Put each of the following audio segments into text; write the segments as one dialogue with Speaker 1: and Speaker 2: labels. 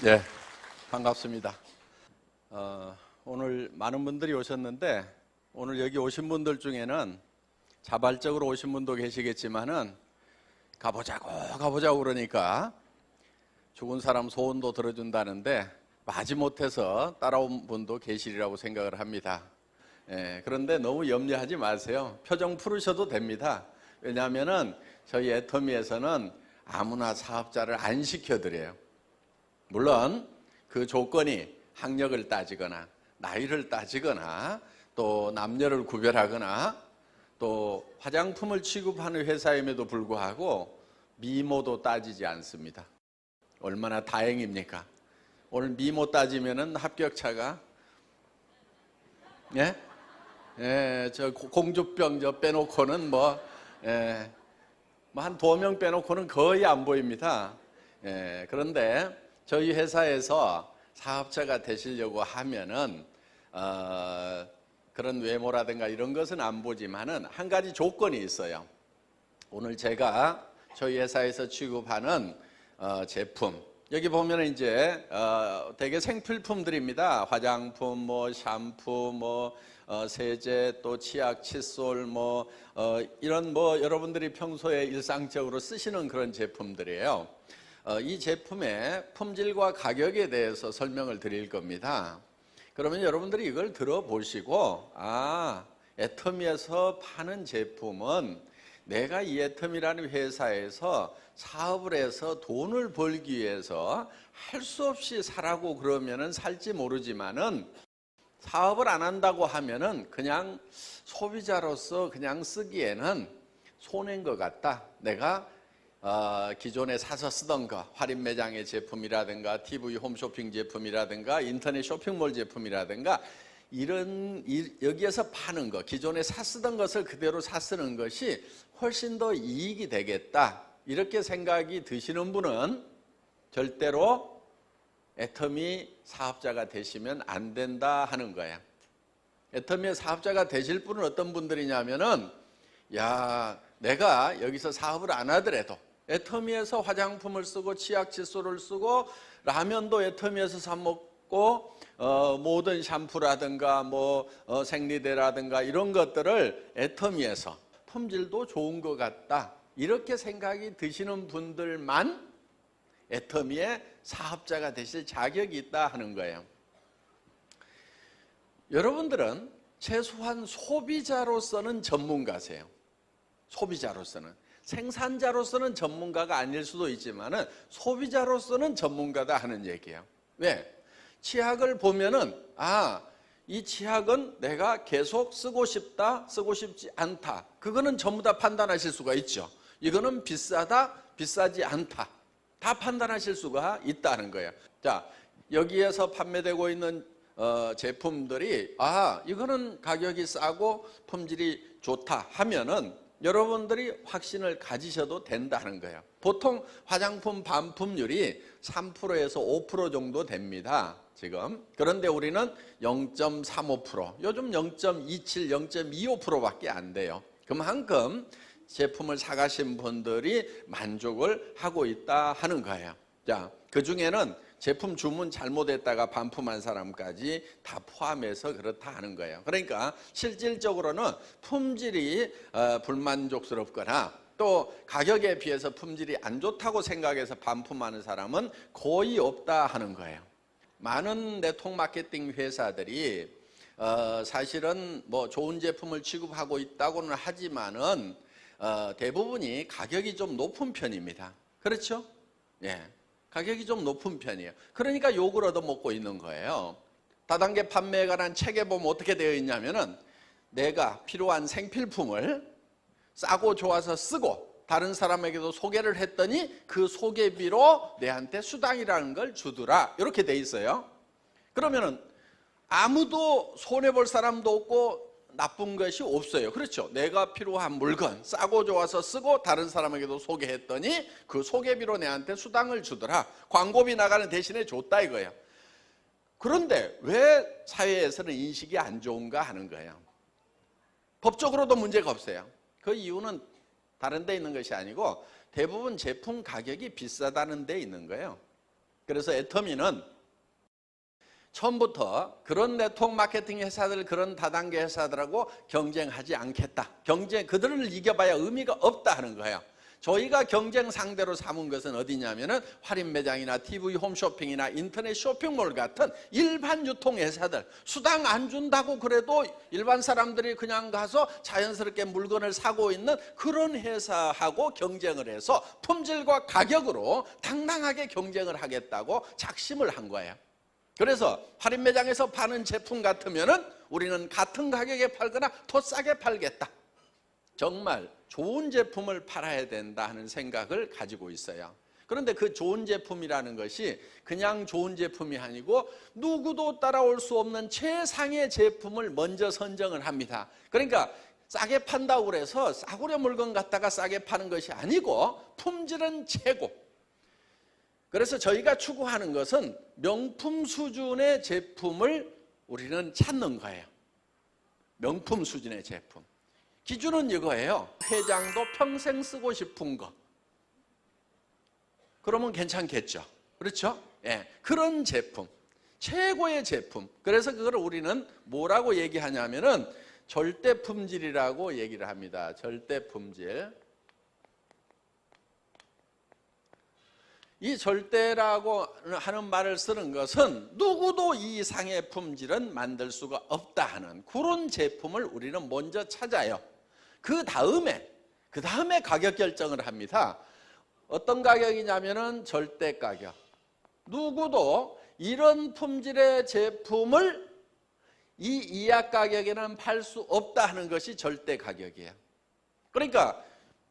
Speaker 1: 네, 반갑습니다. 오늘 많은 분들이 오셨는데 오늘 여기 오신 분들 중에는 자발적으로 오신 분도 계시겠지만은 가보자고 그러니까 죽은 사람 소원도 들어준다는데 마지못해서 따라온 분도 계시리라고 생각을 합니다. 그런데 너무 염려하지 마세요. 표정 풀으셔도 됩니다. 왜냐하면은 저희 애터미에서는 아무나 사업자를 안 시켜드려요. 물론 그 조건이 학력을 따지거나 나이를 따지거나 또 남녀를 구별하거나 또 화장품을 취급하는 회사임에도 불구하고 미모도 따지지 않습니다. 얼마나 다행입니까? 오늘 미모 따지면은 합격차가 저 공주병 저 빼놓고는 한 2명 빼놓고는 거의 안 보입니다. 그런데 저희 회사에서 사업자가 되시려고 하면은 그런 외모라든가 이런 것은 안 보지만은 한 가지 조건이 있어요. 오늘 제가 저희 회사에서 취급하는 제품 여기 보면은 이제 되게 생필품들입니다. 화장품, 샴푸, 세제, 또 치약, 칫솔, 이런 여러분들이 평소에 일상적으로 쓰시는 그런 제품들이에요. 이 제품의 품질과 가격에 대해서 설명을 드릴 겁니다. 그러면 여러분들이 이걸 들어보시고 애터미에서 파는 제품은 내가 이 애터미라는 회사에서 사업을 해서 돈을 벌기 위해서 할 수 없이 사라고 그러면은 살지 모르지만은 사업을 안 한다고 하면은 그냥 소비자로서 그냥 쓰기에는 손해인 것 같다. 내가 기존에 사서 쓰던 거 할인 매장의 제품이라든가 TV 홈쇼핑 제품이라든가 인터넷 쇼핑몰 제품이라든가 여기에서 파는 거 기존에 쓰던 것을 그대로 쓰는 것이 훨씬 더 이익이 되겠다 이렇게 생각이 드시는 분은 절대로 애터미 사업자가 되시면 안 된다 하는 거야. 애터미의 사업자가 되실 분은 어떤 분들이냐면은 내가 여기서 사업을 안 하더라도 애터미에서 화장품을 쓰고 치약 칫솔을 쓰고 라면도 애터미에서 사 먹고 모든 샴푸라든가 생리대라든가 이런 것들을 애터미에서 품질도 좋은 것 같다 이렇게 생각이 드시는 분들만 애터미의 사업자가 되실 자격이 있다 하는 거예요. 여러분들은 최소한 소비자로서는 전문가세요. 소비자로서는 생산자로서는 전문가가 아닐 수도 있지만은 소비자로서는 전문가다 하는 얘기예요. 왜? 치약을 보면은 이 치약은 내가 계속 쓰고 싶다, 쓰고 싶지 않다. 그거는 전부 다 판단하실 수가 있죠. 이거는 비싸다, 비싸지 않다. 다 판단하실 수가 있다는 거예요. 자, 여기에서 판매되고 있는 제품들이 이거는 가격이 싸고 품질이 좋다 하면은 여러분들이 확신을 가지셔도 된다는 거예요. 보통 화장품 반품률이 3%에서 5% 정도 됩니다. 지금. 그런데 우리는 0.35%, 요즘 0.27, 0.25%밖에 안 돼요. 그만큼 제품을 사가신 분들이 만족을 하고 있다 하는 거예요. 자, 그 중에는 제품 주문 잘못했다가 반품한 사람까지 다 포함해서 그렇다 하는 거예요. 그러니까 실질적으로는 품질이 불만족스럽거나 또 가격에 비해서 품질이 안 좋다고 생각해서 반품하는 사람은 거의 없다 하는 거예요. 많은 네트워크 마케팅 회사들이 사실은 좋은 제품을 취급하고 있다고는 하지만은 대부분이 가격이 좀 높은 편입니다. 그렇죠? 가격이 좀 높은 편이에요. 그러니까 욕을 얻어먹고 있는 거예요. 다단계 판매에 관한 책에 보면 어떻게 되어 있냐면은 내가 필요한 생필품을 싸고 좋아서 쓰고 다른 사람에게도 소개를 했더니 그 소개비로 내한테 수당이라는 걸 주더라 이렇게 돼 있어요. 그러면은 아무도 손해볼 사람도 없고 나쁜 것이 없어요. 그렇죠? 내가 필요한 물건 싸고 좋아서 쓰고 다른 사람에게도 소개했더니 그 소개비로 내한테 수당을 주더라. 광고비 나가는 대신에 줬다 이거예요. 그런데 왜 사회에서는 인식이 안 좋은가 하는 거예요. 법적으로도 문제가 없어요. 그 이유는 다른 데 있는 것이 아니고 대부분 제품 가격이 비싸다는 데 있는 거예요. 그래서 애터미는 처음부터 그런 네트워크 마케팅 회사들, 그런 다단계 회사들하고 경쟁하지 않겠다. 그들을 이겨봐야 의미가 없다 하는 거예요. 저희가 경쟁 상대로 삼은 것은 어디냐면은 할인 매장이나 TV 홈쇼핑이나 인터넷 쇼핑몰 같은 일반 유통 회사들, 수당 안 준다고 그래도 일반 사람들이 그냥 가서 자연스럽게 물건을 사고 있는 그런 회사하고 경쟁을 해서 품질과 가격으로 당당하게 경쟁을 하겠다고 작심을 한 거예요. 그래서 할인 매장에서 파는 제품 같으면은 우리는 같은 가격에 팔거나 더 싸게 팔겠다. 정말 좋은 제품을 팔아야 된다 하는 생각을 가지고 있어요. 그런데 그 좋은 제품이라는 것이 그냥 좋은 제품이 아니고 누구도 따라올 수 없는 최상의 제품을 먼저 선정을 합니다. 그러니까 싸게 판다고 그래서 싸구려 물건 갖다가 싸게 파는 것이 아니고 품질은 최고. 그래서 저희가 추구하는 것은 명품 수준의 제품을 우리는 찾는 거예요. 명품 수준의 제품. 기준은 이거예요. 회장도 평생 쓰고 싶은 거. 그러면 괜찮겠죠. 그렇죠? 예, 그런 제품. 최고의 제품. 그래서 그걸 우리는 뭐라고 얘기하냐면은 절대 품질이라고 얘기를 합니다. 절대 품질. 이 절대라고 하는 말을 쓰는 것은 누구도 이 이상의 품질은 만들 수가 없다 하는 그런 제품을 우리는 먼저 찾아요. 그 다음에 가격 결정을 합니다. 어떤 가격이냐면은 절대 가격. 누구도 이런 품질의 제품을 이 이하 가격에는 팔 수 없다 하는 것이 절대 가격이에요. 그러니까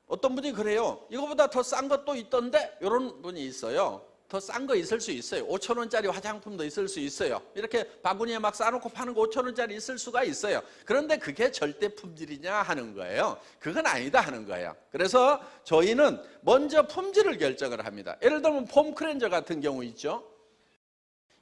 Speaker 1: 어떤 분이 그래요. 이거보다 더 싼 것도 있던데? 이런 분이 있어요. 더 싼 거 있을 수 있어요. 5,000원짜리 화장품도 있을 수 있어요. 이렇게 바구니에 막 싸놓고 파는 거 5,000원짜리 있을 수가 있어요. 그런데 그게 절대 품질이냐 하는 거예요. 그건 아니다 하는 거예요. 그래서 저희는 먼저 품질을 결정을 합니다. 예를 들면 폼 클렌저 같은 경우 있죠.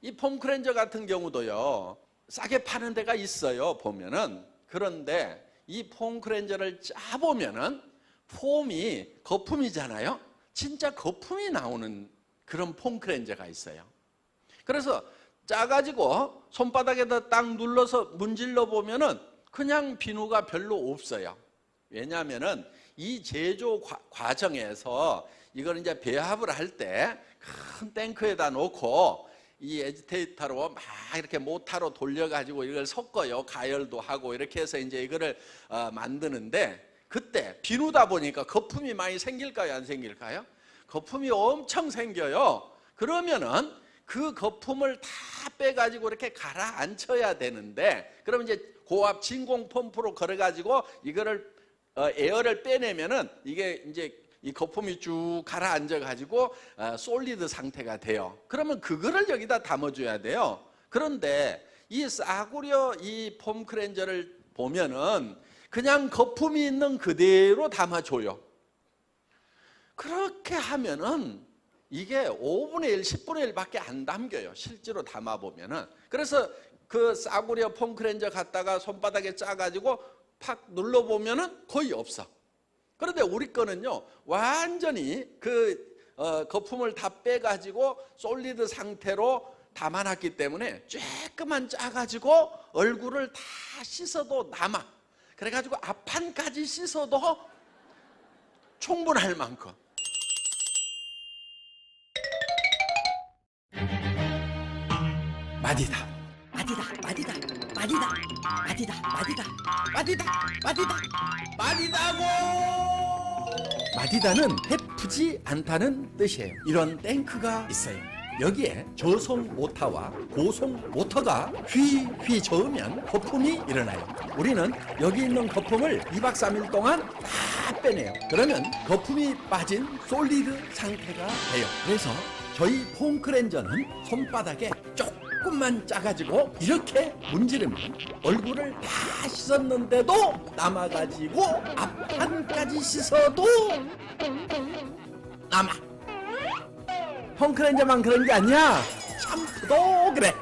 Speaker 1: 이 폼 클렌저 같은 경우도요. 싸게 파는 데가 있어요. 보면은. 그런데 이 폼 클렌저를 짜보면은 폼이 거품이잖아요. 진짜 거품이 나오는 그런 폼 클렌저가 있어요. 그래서 짜가지고 손바닥에다 딱 눌러서 문질러 보면은 그냥 비누가 별로 없어요. 왜냐하면은 이 제조 과정에서 이걸 이제 배합을 할 때 큰 탱크에다 놓고 이 에지테이터로 막 이렇게 모타로 돌려가지고 이걸 섞어요. 가열도 하고 이렇게 해서 이제 이거를 만드는데 그때 비누다 보니까 거품이 많이 생길까요? 안 생길까요? 거품이 엄청 생겨요. 그러면은 그 거품을 다 빼가지고 이렇게 가라앉혀야 되는데, 그러면 이제 고압 진공 펌프로 걸어가지고 이거를 에어를 빼내면은 이게 이제 이 거품이 쭉 가라앉아가지고 솔리드 상태가 돼요. 그러면 그거를 여기다 담아줘야 돼요. 그런데 이 싸구려 이 폼 클렌저를 보면은 그냥 거품이 있는 그대로 담아줘요. 그렇게 하면은 이게 5분의 1, 10분의 1밖에 안 담겨요. 실제로 담아보면은. 그래서 그 싸구려 폼 클렌저 갖다가 손바닥에 짜가지고 팍 눌러보면은 거의 없어. 그런데 우리 거는요, 완전히 그 거품을 다 빼가지고 솔리드 상태로 담아놨기 때문에 쬐끄만 짜가지고 얼굴을 다 씻어도 남아. 그래가지고 앞판까지 씻어도 충분할 만큼. 마디다. 마디다. 마디다. 마디다. 마디다. 마디다. 마디다. 마디다. 마디다고! 마디다는 해프지 않다는 뜻이에요. 이런 탱크가 있어요. 여기에 저속 모터와 고속 모터가 휘휘 저으면 거품이 일어나요. 우리는 여기 있는 거품을 2박 3일 동안 다 빼내요. 그러면 거품이 빠진 솔리드 상태가 돼요. 그래서 저희 폼 클렌저는 손바닥에 조금만 짜가지고 이렇게 문지르면 얼굴을 다 씻었는데도 남아가지고 앞판까지 씻어도 남아. 폼 클렌저만 그런 게 아니야. 샴푸도 그래.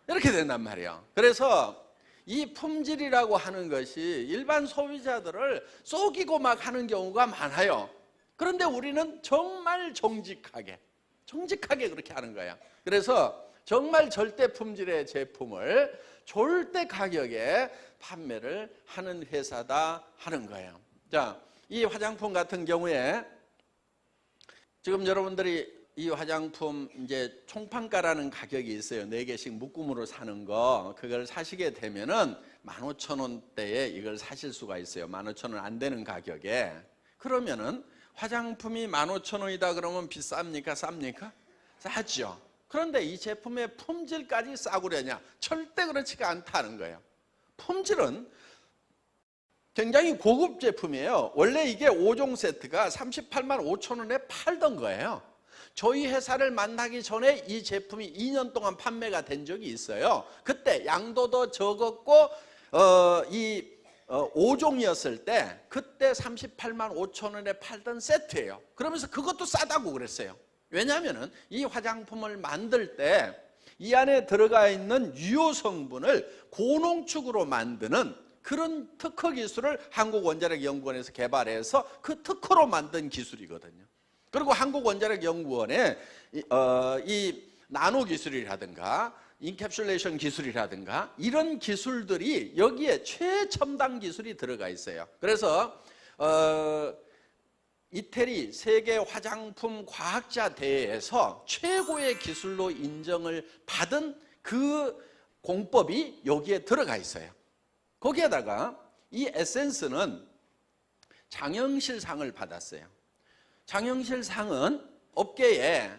Speaker 1: 이렇게 된단 말이에요. 그래서 이 품질이라고 하는 것이 일반 소비자들을 속이고 막 하는 경우가 많아요. 그런데 우리는 정말 정직하게 그렇게 하는 거야. 그래서 정말 절대 품질의 제품을 절대 가격에 판매를 하는 회사다 하는 거예요. 자, 이 화장품 같은 경우에 지금 여러분들이 이 화장품 이제 총판가라는 가격이 있어요. 4개씩 묶음으로 사는 거. 그걸 사시게 되면은 15,000원대에 이걸 사실 수가 있어요. 15,000원 안 되는 가격에. 그러면은 화장품이 15,000원이다 그러면 비쌉니까? 쌉니까? 싸죠. 그런데 이 제품의 품질까지 싸구려냐? 절대 그렇지가 않다는 거예요. 품질은 굉장히 고급 제품이에요. 원래 이게 5종 세트가 38만 5천 원에 팔던 거예요. 저희 회사를 만나기 전에 이 제품이 2년 동안 판매가 된 적이 있어요. 그때 양도 더 적었고 5종이었을 때 그때 38만 5천 원에 팔던 세트예요. 그러면서 그것도 싸다고 그랬어요. 왜냐하면 이 화장품을 만들 때 이 안에 들어가 있는 유효 성분을 고농축으로 만드는 그런 특허 기술을 한국원자력연구원에서 개발해서 그 특허로 만든 기술이거든요. 그리고 한국원자력연구원에 이 나노 기술이라든가 인캡슐레이션 기술이라든가 이런 기술들이 여기에 최첨단 기술이 들어가 있어요. 그래서 이태리 세계 화장품 과학자 대회에서 최고의 기술로 인정을 받은 그 공법이 여기에 들어가 있어요. 거기에다가 이 에센스는 장영실상을 받았어요. 장영실상은 업계에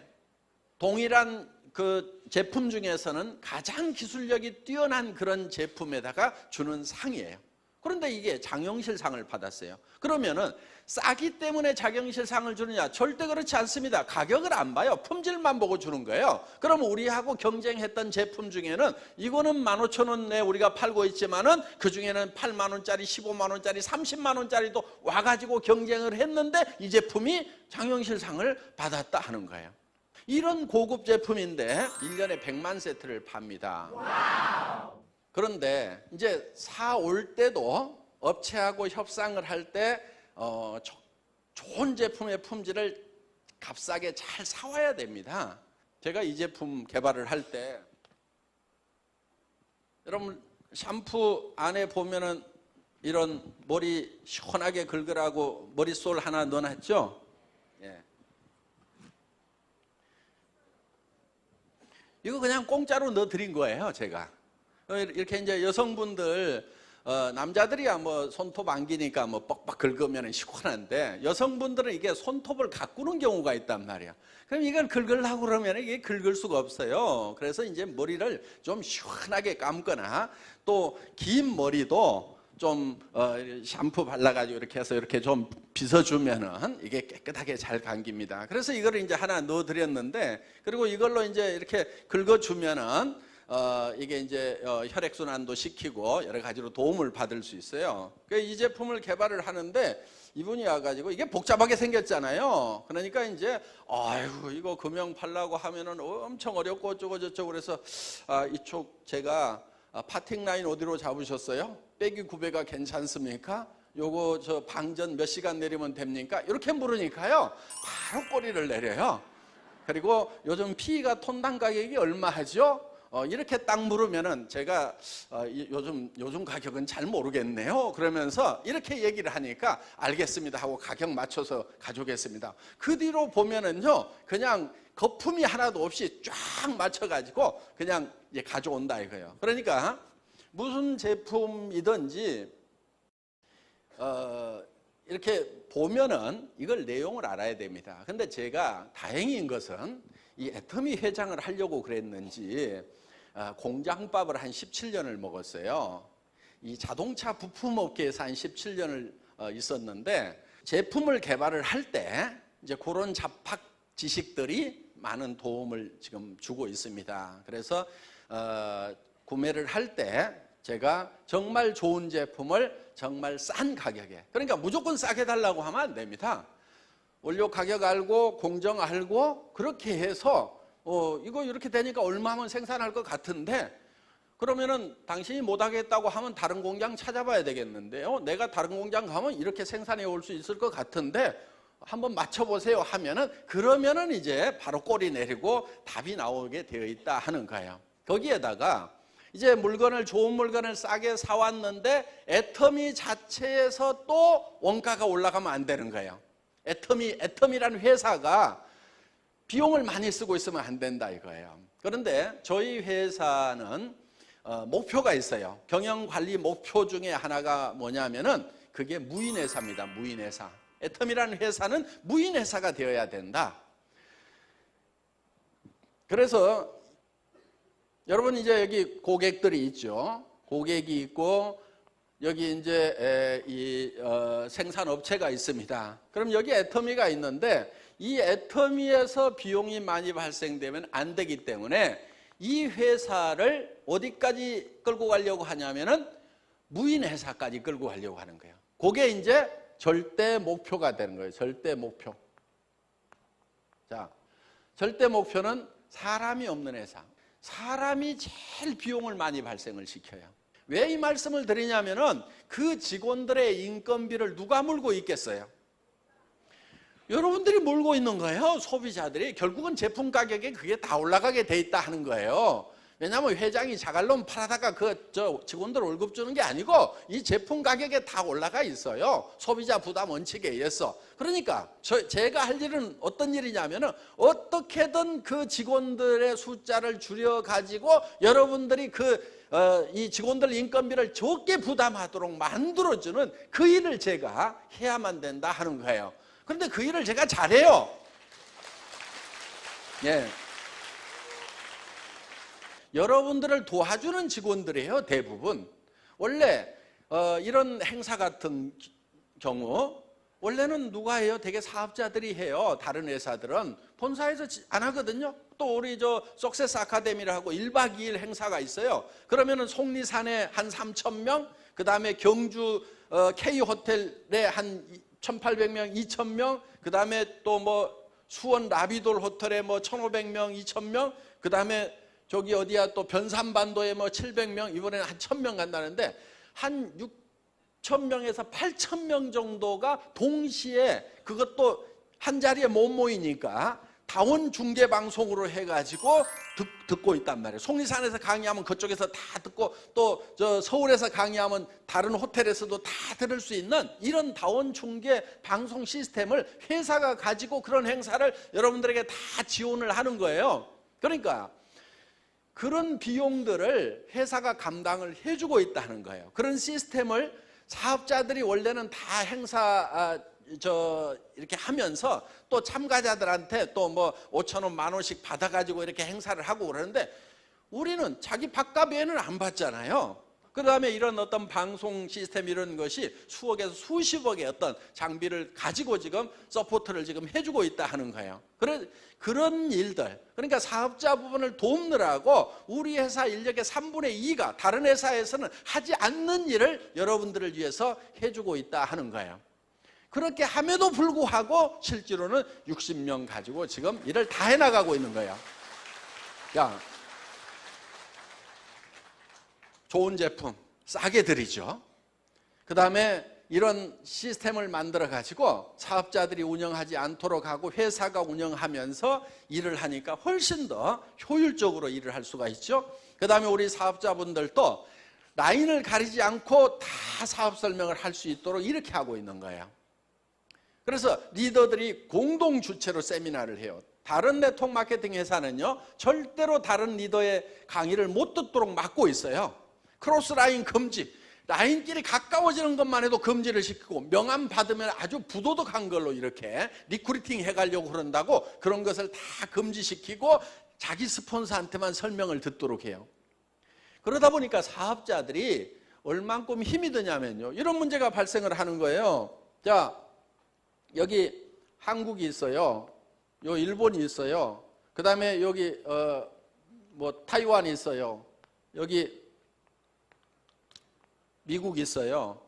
Speaker 1: 동일한 그 제품 중에서는 가장 기술력이 뛰어난 그런 제품에다가 주는 상이에요. 그런데 이게 장영실상을 받았어요. 그러면은 싸기 때문에 장영실상을 주느냐? 절대 그렇지 않습니다. 가격을 안 봐요. 품질만 보고 주는 거예요. 그럼 우리하고 경쟁했던 제품 중에는 이거는 15,000원에 우리가 팔고 있지만은 그 중에는 8만 원짜리, 15만 원짜리, 30만 원짜리도 와가지고 경쟁을 했는데 이 제품이 장영실상을 받았다 하는 거예요. 이런 고급 제품인데 1년에 100만 세트를 팝니다. 그런데 이제 사올 때도 업체하고 협상을 할 때 좋은 제품의 품질을 값싸게 잘 사와야 됩니다. 제가 이 제품 개발을 할 때 여러분 샴푸 안에 보면은 이런 머리 시원하게 긁으라고 머리솔 하나 넣어놨죠? 예. 이거 그냥 공짜로 넣어드린 거예요, 제가. 이렇게 이제 여성분들, 남자들이야 뭐 손톱 안기니까 뭐 뻑뻑 긁으면 시원한데 여성분들은 이게 손톱을 가꾸는 경우가 있단 말이야. 그럼 이걸 긁으려고 그러면 이게 긁을 수가 없어요. 그래서 이제 머리를 좀 시원하게 감거나 또 긴 머리도 좀 샴푸 발라가지고 이렇게 해서 이렇게 좀 빗어주면은 이게 깨끗하게 잘 감깁니다. 그래서 이거를 이제 하나 넣어드렸는데 그리고 이걸로 이제 이렇게 긁어주면은 이게 이제 혈액순환도 시키고 여러 가지로 도움을 받을 수 있어요. 이 제품을 개발을 하는데 이분이 와가지고 이게 복잡하게 생겼잖아요. 그러니까 이제 아이고 이거 금형 팔라고 하면은 엄청 어렵고 어쩌고 저쩌고 그래서 이쪽 제가 파팅 라인 어디로 잡으셨어요? 빼기 9배가 괜찮습니까? 요거 저 방전 몇 시간 내리면 됩니까? 이렇게 물으니까요 바로 꼬리를 내려요. 그리고 요즘 PE가 톤당 가격이 얼마 하죠? 이렇게 딱 물으면은 제가 요즘 가격은 잘 모르겠네요. 그러면서 이렇게 얘기를 하니까 알겠습니다 하고 가격 맞춰서 가져오겠습니다. 그 뒤로 보면은요 그냥 거품이 하나도 없이 쫙 맞춰가지고 그냥 이제 가져온다 이거예요. 그러니까 무슨 제품이든지 이렇게 보면은 이걸 내용을 알아야 됩니다. 근데 제가 다행인 것은 이 애터미 회장을 하려고 그랬는지 공장밥을 한 17년을 먹었어요. 이 자동차 부품업계에서 한 17년을 있었는데 제품을 개발을 할 때 이제 그런 잡학 지식들이 많은 도움을 지금 주고 있습니다. 그래서 구매를 할 때 제가 정말 좋은 제품을 정말 싼 가격에, 그러니까 무조건 싸게 달라고 하면 안 됩니다. 원료 가격 알고 공정 알고 그렇게 해서 이거 이렇게 되니까 얼마면 생산할 것 같은데 그러면은 당신이 못하겠다고 하면 다른 공장 찾아봐야 되겠는데요. 내가 다른 공장 가면 이렇게 생산해 올 수 있을 것 같은데 한번 맞춰보세요 하면은 그러면은 이제 바로 꼬리 내리고 답이 나오게 되어 있다 하는 거예요. 거기에다가 이제 좋은 물건을 싸게 사왔는데 애터미 자체에서 또 원가가 올라가면 안 되는 거예요. 애터미라는 회사가 비용을 많이 쓰고 있으면 안 된다 이거예요. 그런데 저희 회사는 목표가 있어요. 경영관리 목표 중에 하나가 뭐냐면은 그게 무인회사입니다. 무인회사. 애터미라는 회사는 무인회사가 되어야 된다. 그래서 여러분 이제 여기 고객들이 있죠. 고객이 있고 여기 이제 생산업체가 있습니다. 그럼 여기 애터미가 있는데 이 애터미에서 비용이 많이 발생되면 안 되기 때문에 이 회사를 어디까지 끌고 가려고 하냐면은 무인회사까지 끌고 가려고 하는 거예요. 그게 이제 절대 목표가 되는 거예요. 절대 목표. 자, 절대 목표는 사람이 없는 회사. 사람이 제일 비용을 많이 발생을 시켜요. 왜 이 말씀을 드리냐면은 그 직원들의 인건비를 누가 물고 있겠어요? 여러분들이 물고 있는 거예요. 소비자들이. 결국은 제품 가격에 그게 다 올라가게 돼 있다 하는 거예요. 왜냐하면 회장이 자갈놈 팔아다가 직원들 월급 주는 게 아니고 이 제품 가격에 다 올라가 있어요. 소비자 부담 원칙에 의해서. 그러니까 제가 할 일은 어떤 일이냐면은 어떻게든 그 직원들의 숫자를 줄여가지고 여러분들이 이 직원들 인건비를 적게 부담하도록 만들어주는 그 일을 제가 해야만 된다 하는 거예요. 그런데 그 일을 제가 잘해요. 예. 여러분들을 도와주는 직원들이에요. 대부분. 원래 이런 행사 같은 경우 원래는 누가 해요? 되게 사업자들이 해요. 다른 회사들은 본사에서 안 하거든요. 또 우리 석세스 아카데미라고 1박 2일 행사가 있어요. 그러면은 속리산에 한 3,000명, 그 다음에 경주 K호텔에 한 1,800명, 2,000명, 그 다음에 또 수원 라비돌 호텔에 1,500명, 2,000명, 그 다음에 저기 어디야 또 변산반도에 700명, 이번에는 한 1,000명 간다는데 한 6,000명에서 8,000명 정도가 동시에 그것도 한 자리에 못 모이니까 다원 중계 방송으로 해가지고 듣고 있단 말이에요. 속리산에서 강의하면 그쪽에서 다 듣고 또 서울에서 강의하면 다른 호텔에서도 다 들을 수 있는 이런 다원 중계 방송 시스템을 회사가 가지고 그런 행사를 여러분들에게 다 지원을 하는 거예요. 그러니까 그런 비용들을 회사가 감당을 해주고 있다는 거예요. 그런 시스템을 사업자들이 원래는 다 행사 이렇게 하면서 또 참가자들한테 또 5,000원, 10,000원씩 받아가지고 이렇게 행사를 하고 그러는데 우리는 자기 밥값 외에는 안 받잖아요. 그 다음에 이런 어떤 방송 시스템 이런 것이 수억에서 수십억의 어떤 장비를 가지고 지금 서포트를 지금 해주고 있다 하는 거예요. 그런 일들, 그러니까 사업자 부분을 돕느라고 우리 회사 인력의 3분의 2가 다른 회사에서는 하지 않는 일을 여러분들을 위해서 해주고 있다 하는 거예요. 그렇게 함에도 불구하고 실제로는 60명 가지고 지금 일을 다 해나가고 있는 거예요. 좋은 제품 싸게 드리죠. 그 다음에 이런 시스템을 만들어 가지고 사업자들이 운영하지 않도록 하고 회사가 운영하면서 일을 하니까 훨씬 더 효율적으로 일을 할 수가 있죠. 그 다음에 우리 사업자분들도 라인을 가리지 않고 다 사업 설명을 할 수 있도록 이렇게 하고 있는 거예요. 그래서 리더들이 공동 주체로 세미나를 해요. 다른 네트워크 마케팅 회사는요 절대로 다른 리더의 강의를 못 듣도록 막고 있어요. 크로스 라인 금지, 라인끼리 가까워지는 것만 해도 금지를 시키고 명함 받으면 아주 부도덕한 걸로 이렇게 리크루팅 해가려고 그런다고 그런 것을 다 금지시키고 자기 스폰서한테만 설명을 듣도록 해요. 그러다 보니까 사업자들이 얼만큼 힘이 드냐면요 이런 문제가 발생을 하는 거예요. 자, 여기 한국이 있어요. 요 일본이 있어요. 그 다음에 여기 타이완이 있어요. 여기 미국이 있어요.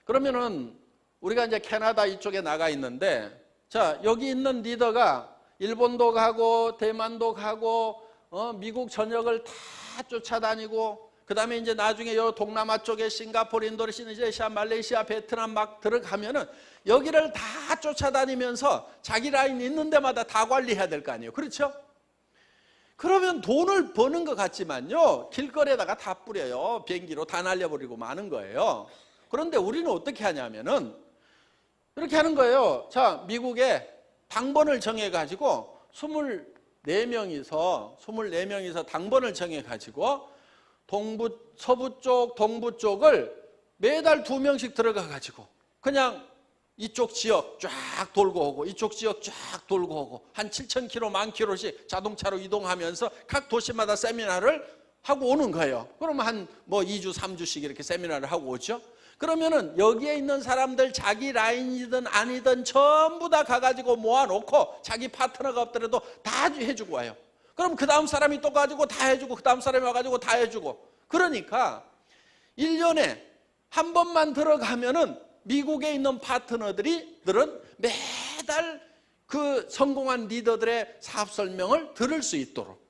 Speaker 1: 그러면은 우리가 이제 캐나다 이쪽에 나가 있는데 자, 여기 있는 리더가 일본도 가고 대만도 가고 미국 전역을 다 쫓아다니고 그 다음에 이제 나중에 요 동남아 쪽에 싱가포르, 인도네시아, 말레이시아, 베트남 막 들어가면은 여기를 다 쫓아다니면서 자기 라인 있는 데마다 다 관리해야 될 거 아니에요. 그렇죠? 그러면 돈을 버는 것 같지만요, 길거리에다가 다 뿌려요. 비행기로 다 날려버리고 마는 거예요. 그런데 우리는 어떻게 하냐면은 이렇게 하는 거예요. 자, 미국에 당번을 정해가지고 24명이서 당번을 정해가지고 서부 쪽, 동부 쪽을 매달 2명씩 들어가가지고 그냥 이쪽 지역 쫙 돌고 오고 이쪽 지역 쫙 돌고 오고 한 7,000km, 10,000km씩 자동차로 이동하면서 각 도시마다 세미나를 하고 오는 거예요. 그러면 한 2주, 3주씩 이렇게 세미나를 하고 오죠. 그러면은 여기에 있는 사람들 자기 라인이든 아니든 전부 다 가가지고 모아놓고 자기 파트너가 없더라도 다 해주고 와요. 그럼 그 다음 사람이 또 가지고 다 해주고 그 다음 사람이 와가지고 다 해주고, 그러니까 1년에 한 번만 들어가면은 미국에 있는 파트너들은 매달 그 성공한 리더들의 사업 설명을 들을 수 있도록,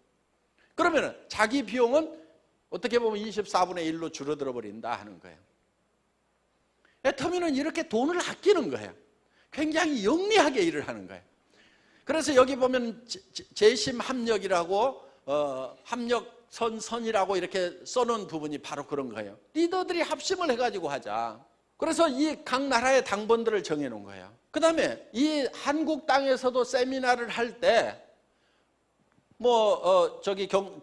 Speaker 1: 그러면은 자기 비용은 어떻게 보면 24분의 1로 줄어들어 버린다 하는 거예요. 애터미는 이렇게 돈을 아끼는 거예요. 굉장히 영리하게 일을 하는 거예요. 그래서 여기 보면 재심 합력이라고 합력선이라고 이렇게 써놓은 부분이 바로 그런 거예요. 리더들이 합심을 해가지고 하자. 그래서 이 각 나라의 당번들을 정해놓은 거예요. 그 다음에 이 한국 땅에서도 세미나를 할 때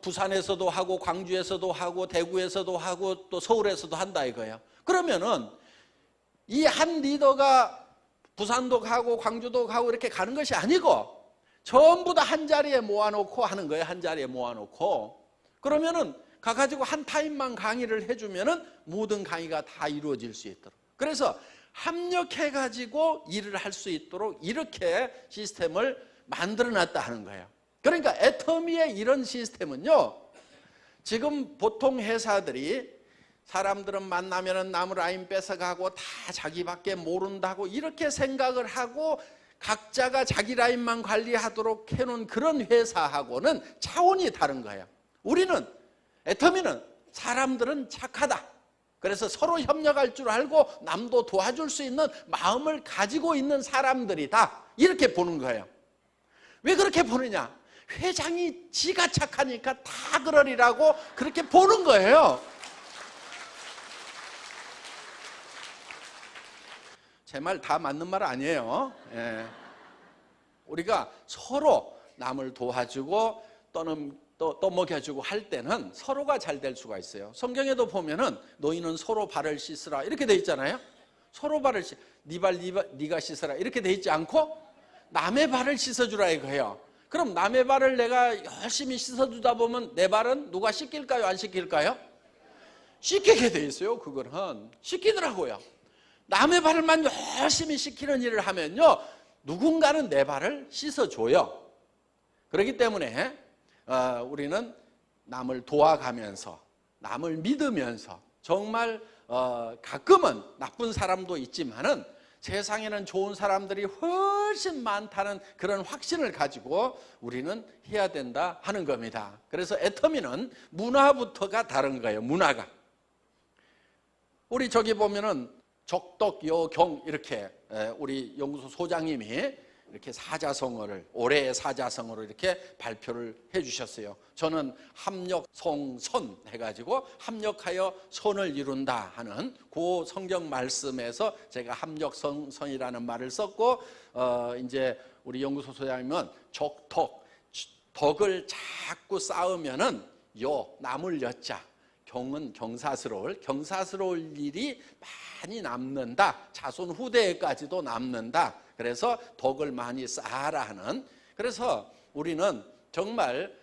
Speaker 1: 부산에서도 하고 광주에서도 하고 대구에서도 하고 또 서울에서도 한다 이거예요. 그러면은 이 한 리더가 부산도 가고 광주도 가고 이렇게 가는 것이 아니고 전부 다 한 자리에 모아놓고 하는 거예요. 한 자리에 모아놓고. 그러면은 가가지고 한 타임만 강의를 해주면은 모든 강의가 다 이루어질 수 있도록. 그래서 합력해가지고 일을 할 수 있도록 이렇게 시스템을 만들어놨다 하는 거예요. 그러니까 애터미의 이런 시스템은요, 지금 보통 회사들이 사람들은 만나면은 남 라인 뺏어가고 다 자기밖에 모른다고 이렇게 생각을 하고 각자가 자기 라인만 관리하도록 해놓은 그런 회사하고는 차원이 다른 거예요. 우리는, 애터미는 사람들은 착하다. 그래서 서로 협력할 줄 알고 남도 도와줄 수 있는 마음을 가지고 있는 사람들이다. 이렇게 보는 거예요. 왜 그렇게 보느냐? 회장이 지가 착하니까 다 그러리라고 그렇게 보는 거예요. 제 말 다 맞는 말 아니에요. 예. 우리가 서로 남을 도와주고 또는 또 먹여주고 할 때는 서로가 잘 될 수가 있어요. 성경에도 보면은 너희는 서로 발을 씻으라 이렇게 돼 있잖아요. 서로 발을 네 발 네가 씻어라 이렇게 돼 있지 않고 남의 발을 씻어주라 이거예요. 그럼 남의 발을 내가 열심히 씻어주다 보면 내 발은 누가 씻길까요? 안 씻길까요? 씻기게 돼 있어요. 그거는 씻기더라고요. 남의 발만 열심히 씻기는 일을 하면요, 누군가는 내 발을 씻어줘요. 그렇기 때문에 우리는 남을 도와가면서 남을 믿으면서 정말 가끔은 나쁜 사람도 있지만은 세상에는 좋은 사람들이 훨씬 많다는 그런 확신을 가지고 우리는 해야 된다 하는 겁니다. 그래서 애터미는 문화부터가 다른 거예요. 문화가. 우리 저기 보면은 적덕여경 이렇게 우리 연구소 소장님이 이렇게 사자성어를 올해의 사자성어로 이렇게 발표를 해주셨어요. 저는 합력성선 해가지고 합력하여 선을 이룬다 하는 그 성경 말씀에서 제가 합력성선이라는 말을 썼고 이제 우리 연구소 소장님은 적덕 덕을 자꾸 쌓으면은 남을 여자 경은 경사스러울 일이 많이 남는다. 자손 후대에까지도 남는다. 그래서 덕을 많이 쌓아라 하는. 그래서 우리는 정말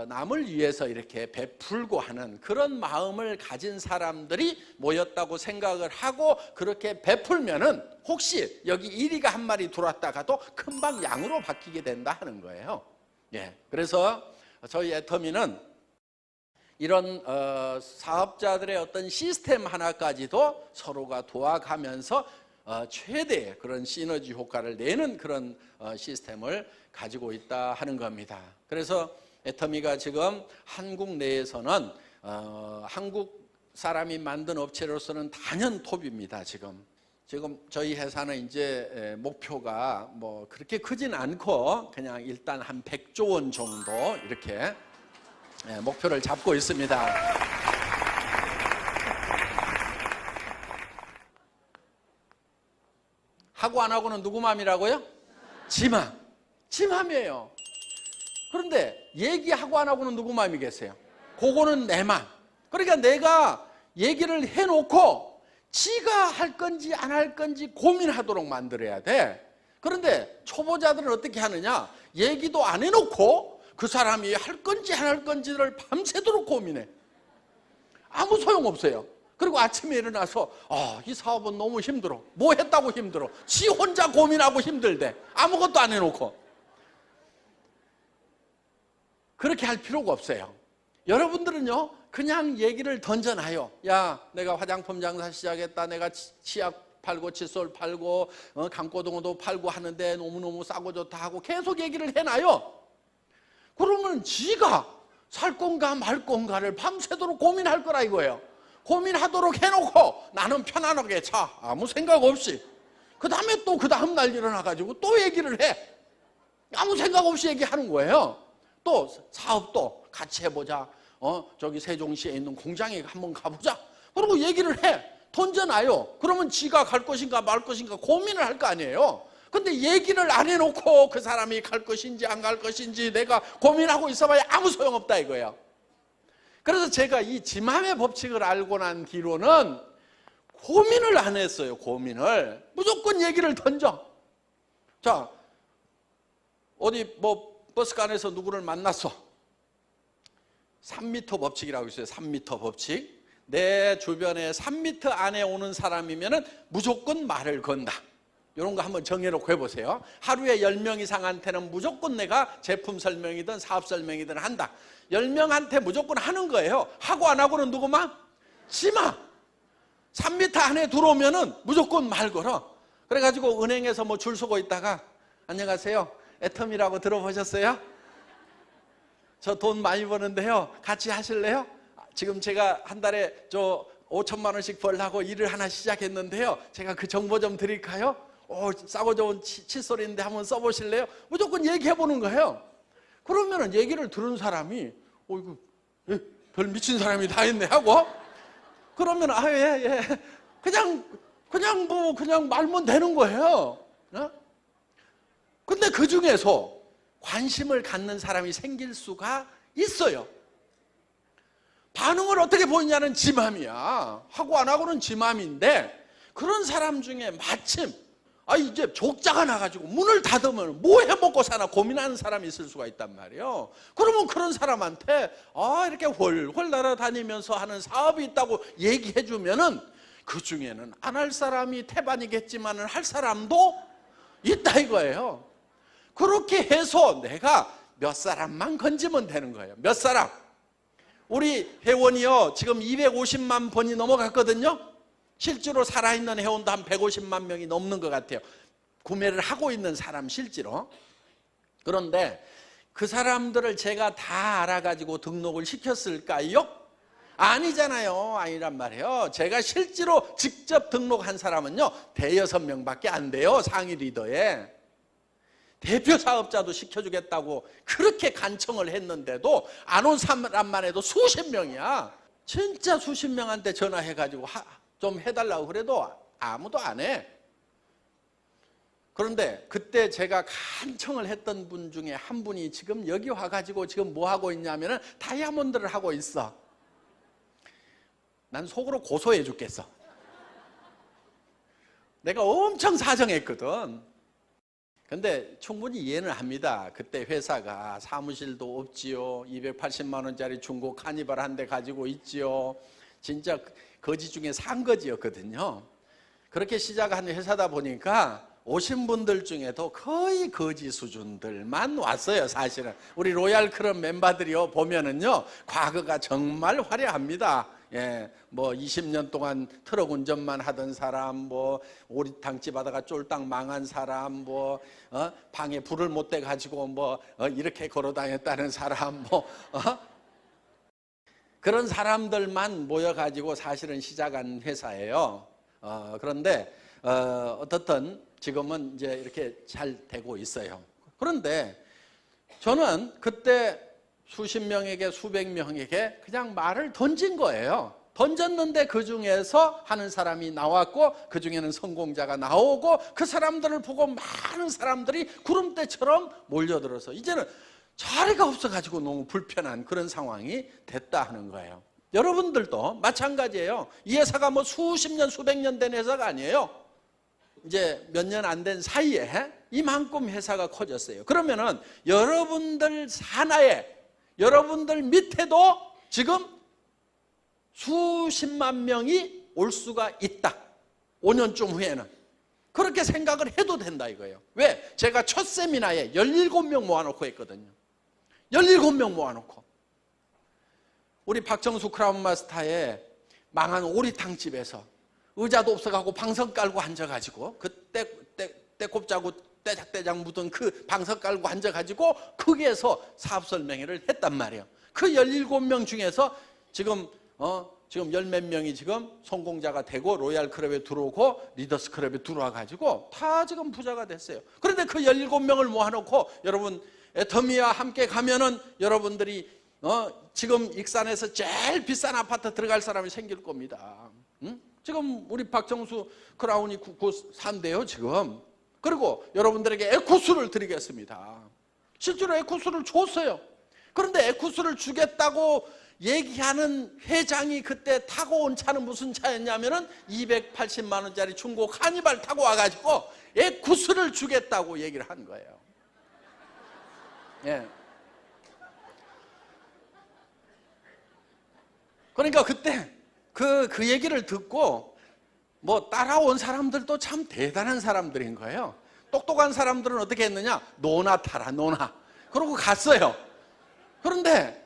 Speaker 1: 남을 위해서 이렇게 베풀고 하는 그런 마음을 가진 사람들이 모였다고 생각을 하고 그렇게 베풀면은 혹시 여기 1위가 한 마리 들어왔다가도 금방 양으로 바뀌게 된다 하는 거예요. 예. 그래서 저희 애터미는 이런 사업자들의 어떤 시스템 하나까지도 서로가 도와가면서 최대의 그런 시너지 효과를 내는 그런 시스템을 가지고 있다 하는 겁니다. 그래서 애터미가 지금 한국 내에서는 한국 사람이 만든 업체로서는 단연 톱입니다. 지금 저희 회사는 이제 목표가 뭐 그렇게 크진 않고 그냥 일단 한 100조 원 정도 이렇게 목표를 잡고 있습니다. 하고 안 하고는 누구 맘이라고요? 지 맘. 지 맘이에요. 그런데 얘기하고 안 하고는 누구 맘이겠어요? 그거는 내 맘. 그러니까 내가 얘기를 해놓고 지가 할 건지 안 할 건지 고민하도록 만들어야 돼. 그런데 초보자들은 어떻게 하느냐? 얘기도 안 해놓고 그 사람이 할 건지 안 할 건지를 밤새도록 고민해. 아무 소용없어요. 그리고 아침에 일어나서 이 사업은 너무 힘들어. 뭐 했다고 힘들어? 지 혼자 고민하고 힘들대. 아무것도 안 해놓고. 그렇게 할 필요가 없어요. 여러분들은요, 그냥 얘기를 던져놔요. 야, 내가 화장품 장사 시작했다. 내가 치약 팔고 칫솔 팔고 강고등어도 팔고 하는데 너무너무 싸고 좋다 하고 계속 얘기를 해놔요. 그러면 지가 살 건가 말 건가를 밤새도록 고민할 거라 이거예요. 고민하도록 해놓고 나는 편안하게 아무 생각 없이 그 다음에 또 그 다음날 일어나가지고 또 얘기를 해. 아무 생각 없이 얘기하는 거예요. 또 사업도 같이 해보자. 저기 세종시에 있는 공장에 한번 가보자. 그리고 얘기를 해. 던져놔요. 그러면 지가 갈 것인가 말 것인가 고민을 할 거 아니에요. 근데 얘기를 안 해놓고 그 사람이 갈 것인지 안 갈 것인지 내가 고민하고 있어봐야 아무 소용없다 이거예요. 그래서 제가 이 지맘의 법칙을 알고 난 뒤로는 고민을 안 했어요. 고민을. 무조건 얘기를 던져. 자, 어디 뭐 버스간에서 누구를 만났어. 3m 법칙이라고 있어요. 3m 법칙. 내 주변에 3m 안에 오는 사람이면 무조건 말을 건다. 이런 거 한번 정해놓고 해보세요. 하루에 10명 이상한테는 무조건 내가 제품 설명이든 사업 설명이든 한다. 10명한테 무조건 하는 거예요. 하고 안 하고는 누구만? 지마. 3m 안에 들어오면은 무조건 말 걸어. 그래가지고 은행에서 뭐 줄 서고 있다가 안녕하세요. 애텀이라고 들어보셨어요? 저 돈 많이 버는데요. 같이 하실래요? 지금 제가 한 달에 5천만 원씩 벌려고 일을 하나 시작했는데요. 제가 그 정보 좀 드릴까요? 싸고 좋은 칫솔인데 한번 써보실래요? 무조건 얘기해보는 거예요. 그러면은 얘기를 들은 사람이 이거 별 미친 사람이 다 있네 하고 그러면 예. 그냥 말면 되는 거예요. 근데 그 중에서 관심을 갖는 사람이 생길 수가 있어요. 반응을 어떻게 보이냐는 지 맘이야. 하고 안 하고는 지 맘인데 그런 사람 중에 마침 이제 족자가 나가지고 문을 닫으면 뭐 해먹고 사나 고민하는 사람이 있을 수가 있단 말이에요. 그러면 그런 사람한테 이렇게 훨훨 날아다니면서 하는 사업이 있다고 얘기해주면은 그 중에는 안 할 사람이 태반이겠지만은 할 사람도 있다 이거예요. 그렇게 해서 내가 몇 사람만 건지면 되는 거예요. 몇 사람. 우리 회원이요 지금 250만 번이 넘어갔거든요. 실제로 살아있는 회원도 한 150만 명이 넘는 것 같아요. 구매를 하고 있는 사람 실제로. 그런데 그 사람들을 제가 다 알아가지고 등록을 시켰을까요? 아니잖아요. 아니란 말이에요. 제가 실제로 직접 등록한 사람은요 5-6명밖에 안 돼요. 상위 리더에. 대표 사업자도 시켜주겠다고 그렇게 간청을 했는데도 안 온 사람만 해도 수십 명이야. 진짜 수십 명한테 전화해가지고 좀 해달라고 그래도 아무도 안 해. 그런데 그때 제가 간청을 했던 분 중에 한 분이 지금 여기 와가지고 지금 뭐 하고 있냐면은 다이아몬드를 하고 있어. 난 속으로 고소해 죽겠어. 내가 엄청 사정했거든. 근데 충분히 이해는 합니다. 그때 회사가 사무실도 없지요. 280만 원짜리 중고 카니발 한 대 가지고 있지요. 진짜 거지 중에 산 거지였거든요. 그렇게 시작한 회사다 보니까 오신 분들 중에도 거의 거지 수준들만 왔어요. 사실은 우리 로얄 클럽 멤버들이요 보면은요 과거가 정말 화려합니다. 뭐 20년 동안 트럭 운전만 하던 사람, 뭐 오리탕집 하다가 쫄딱 망한 사람, 방에 불을 못 대 가지고 이렇게 걸어 다녔다는 사람, 그런 사람들만 모여가지고 사실은 시작한 회사예요. 그런데 어떻든 지금은 이제 이렇게 잘 되고 있어요. 그런데 저는 그때 수십 명에게 수백 명에게 그냥 말을 던진 거예요. 던졌는데 그 중에서 하는 사람이 나왔고 그 중에는 성공자가 나오고 그 사람들을 보고 많은 사람들이 구름대처럼 몰려들어서 이제는 자리가 없어가지고 너무 불편한 그런 상황이 됐다 하는 거예요. 여러분들도 마찬가지예요. 이 회사가 뭐 수십 년 수백 년 된 회사가 아니에요. 이제 몇 년 안 된 사이에 이만큼 회사가 커졌어요. 그러면은 여러분들 산하에 여러분들 밑에도 지금 수십만 명이 올 수가 있다. 5년쯤 후에는. 그렇게 생각을 해도 된다 이거예요. 왜? 제가 첫 세미나에 17명 모아놓고 했거든요. 17명 모아놓고. 우리 박정수 크라운 마스터의 망한 오리탕집에서 의자도 없어가고 방석 깔고 앉아가지고 그때 때꼽 자고 떼작떼작 묻은 그 방석 깔고 앉아가지고 거기에서 사업 설명회를 했단 말이에요. 그 17명 중에서 지금 열 몇 명이 지금 성공자가 되고 로얄 클럽에 들어오고 리더스 클럽에 들어와가지고 다 지금 부자가 됐어요. 그런데 그 17명을 모아놓고 여러분 애터미와 함께 가면은 여러분들이 지금 익산에서 제일 비싼 아파트 들어갈 사람이 생길 겁니다. 응? 지금 우리 박정수 크라운이 산대요 지금. 그리고 여러분들에게 에쿠스를 드리겠습니다. 실제로 에쿠스를 줬어요. 그런데 에쿠스를 주겠다고 얘기하는 회장이 그때 타고 온 차는 무슨 차였냐면은 280만 원짜리 중고 카니발 타고 와가지고 에쿠스를 주겠다고 얘기를 한 거예요. 예. 그러니까 그때 그 얘기를 듣고 뭐 따라온 사람들도 참 대단한 사람들인 거예요. 똑똑한 사람들은 어떻게 했느냐? 노나 타라 노나. 그러고 갔어요. 그런데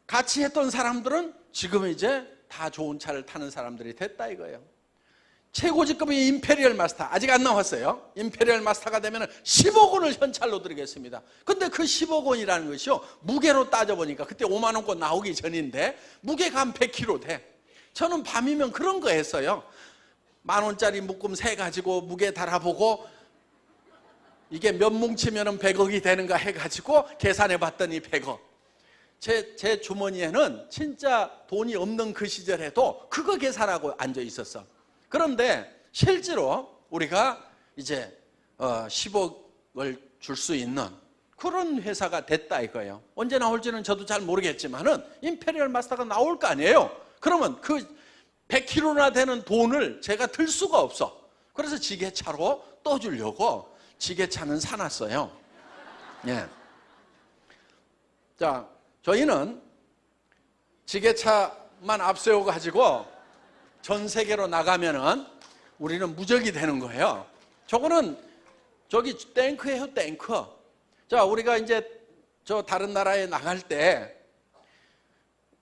Speaker 1: 같이 했던 사람들은 지금 이제 다 좋은 차를 타는 사람들이 됐다 이거예요. 최고 직급이 임페리얼 마스터 아직 안 나왔어요. 임페리얼 마스터가 되면 10억 원을 현찰로 드리겠습니다. 근데 그 10억 원이라는 것이요 무게로 따져보니까 그때 5만 원권 나오기 전인데 무게가 한 100kg 돼. 저는 밤이면 그런 거 했어요. 10,000원짜리 묶음 세 가지고 무게 달아보고 이게 몇 뭉치면 100억이 되는가 해가지고 계산해 봤더니 100억. 제 주머니에는 진짜 돈이 없는 그 시절에도 그거 계산하고 앉아 있었어. 그런데 실제로 우리가 이제 10억을 줄 수 있는 그런 회사가 됐다 이거예요. 언제 나올지는 저도 잘 모르겠지만은 임페리얼 마스터가 나올 거 아니에요. 그러면 그 100kg나 되는 돈을 제가 들 수가 없어. 그래서 지게차로 떠주려고 지게차는 사놨어요. 예. 자, 저희는 지게차만 앞세워 가지고 전 세계로 나가면은 우리는 무적이 되는 거예요. 저거는 저기 탱크예요, 탱크. 자, 우리가 이제 저 다른 나라에 나갈 때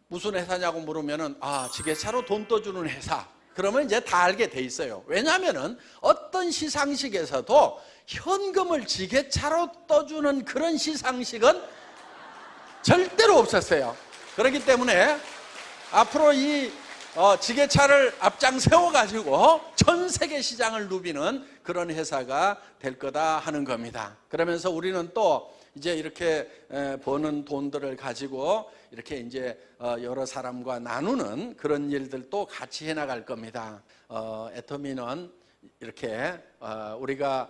Speaker 1: 무슨 회사냐고 물으면은 지게차로 돈 떠주는 회사. 그러면 이제 다 알게 돼 있어요. 왜냐하면은 어떤 시상식에서도 현금을 지게차로 떠주는 그런 시상식은 절대로 없었어요. 그렇기 때문에 앞으로 이 지게차를 앞장 세워가지고 전 세계 시장을 누비는 그런 회사가 될 거다 하는 겁니다. 그러면서 우리는 또 이제 이렇게 버는 돈들을 가지고 이렇게 이제 여러 사람과 나누는 그런 일들도 같이 해나갈 겁니다. 애터미는 이렇게 우리가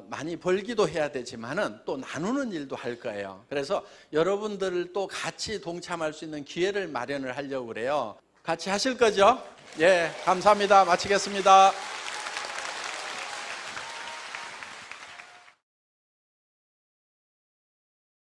Speaker 1: 많이 벌기도 해야 되지만은 또 나누는 일도 할 거예요. 그래서 여러분들도 같이 동참할 수 있는 기회를 마련을 하려고 그래요. 같이 하실 거죠? 예, 감사합니다. 마치겠습니다.